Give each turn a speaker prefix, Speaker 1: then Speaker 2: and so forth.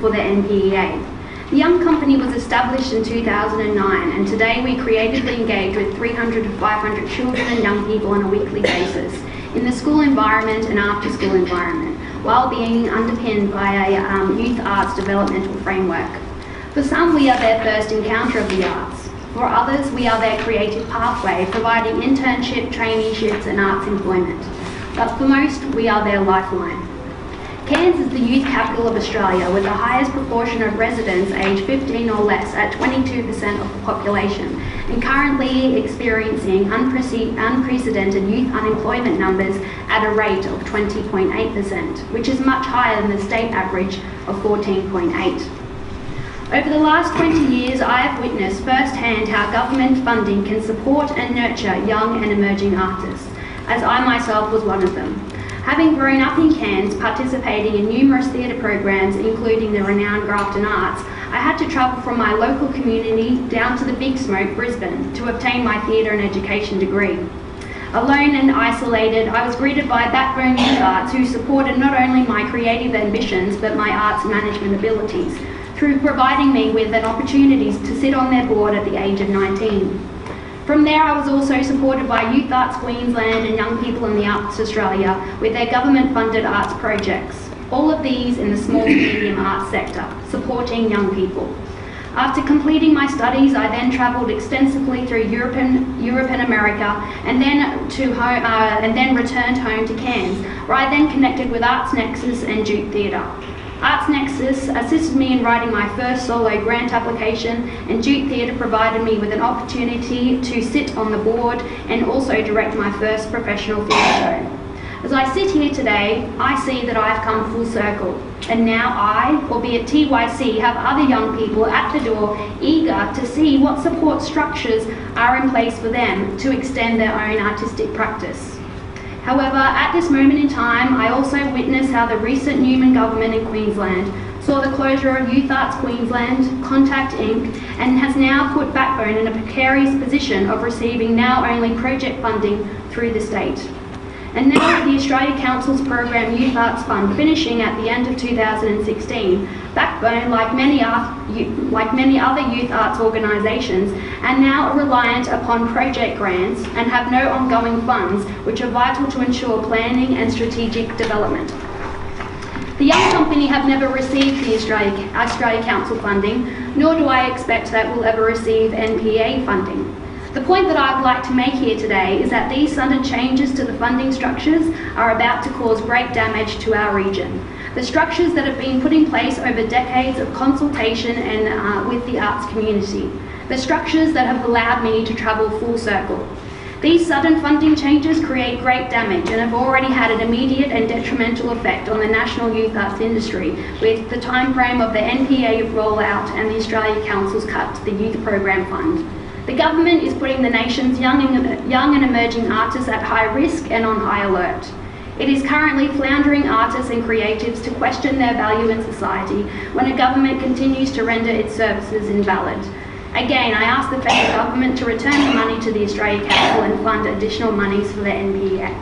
Speaker 1: for the NPEA. The Young Company was established in 2009, and today we creatively engage with 300 to 500 children and young people on a weekly basis in the school environment and after-school environment, while being underpinned by a youth arts developmental framework. For some, we are their first encounter of the arts. For others, we are their creative pathway, providing internship, traineeships and arts employment. But for most, we are their lifeline. Cairns is the youth capital of Australia, with the highest proportion of residents aged 15 or less at 22% of the population, and currently experiencing unprecedented youth unemployment numbers at a rate of 20.8%, which is much higher than the state average of 14.8%. Over the last 20 years, I have witnessed firsthand how government funding can support and nurture young and emerging artists, as I myself was one of them. Having grown up in Cairns, participating in numerous theatre programs, including the renowned Grafton Arts, I had to travel from my local community down to the Big Smoke, Brisbane, to obtain my theatre and education degree. Alone and isolated, I was greeted by Backbone Youth Arts, who supported not only my creative ambitions, but my arts management abilities, through providing me with an opportunity to sit on their board at the age of 19. From there, I was also supported by Youth Arts Queensland and Young People in the Arts Australia with their government-funded arts projects, all of these in the small to medium arts sector, supporting young people. After completing my studies, I then travelled extensively through Europe and America, and then returned home to Cairns, where I then connected with Arts Nexus and Duke Theatre. Arts Nexus assisted me in writing my first solo grant application, and Duke Theatre provided me with an opportunity to sit on the board and also direct my first professional theatre show. As I sit here today, I see that I've come full circle, and now I, albeit TYC, have other young people at the door eager to see what support structures are in place for them to extend their own artistic practice. However, at this moment in time, I also witness how the recent Newman government in Queensland saw the closure of Youth Arts Queensland, Contact Inc., and has now put Backbone in a precarious position of receiving now only project funding through the state. And now with the Australia Council's program Youth Arts Fund finishing at the end of 2016, Backbone, like many other youth arts organisations, are now reliant upon project grants and have no ongoing funds, which are vital to ensure planning and strategic development. The Young Company have never received the Australia Council funding, nor do I expect that we'll ever receive NPEA funding. The point that I'd like to make here today is that these sudden changes to the funding structures are about to cause great damage to our region. The structures that have been put in place over decades of consultation and with the arts community. The structures that have allowed me to travel full circle. These sudden funding changes create great damage and have already had an immediate and detrimental effect on the national youth arts industry, with the time frame of the NPEA rollout and the Australia Council's cut to the Youth Program Fund. The government is putting the nation's young and emerging artists at high risk and on high alert. It is currently floundering artists and creatives to question their value in society when a government continues to render its services invalid. Again, I ask the federal government to return the money to the Australia Council and fund additional monies for the NPEA.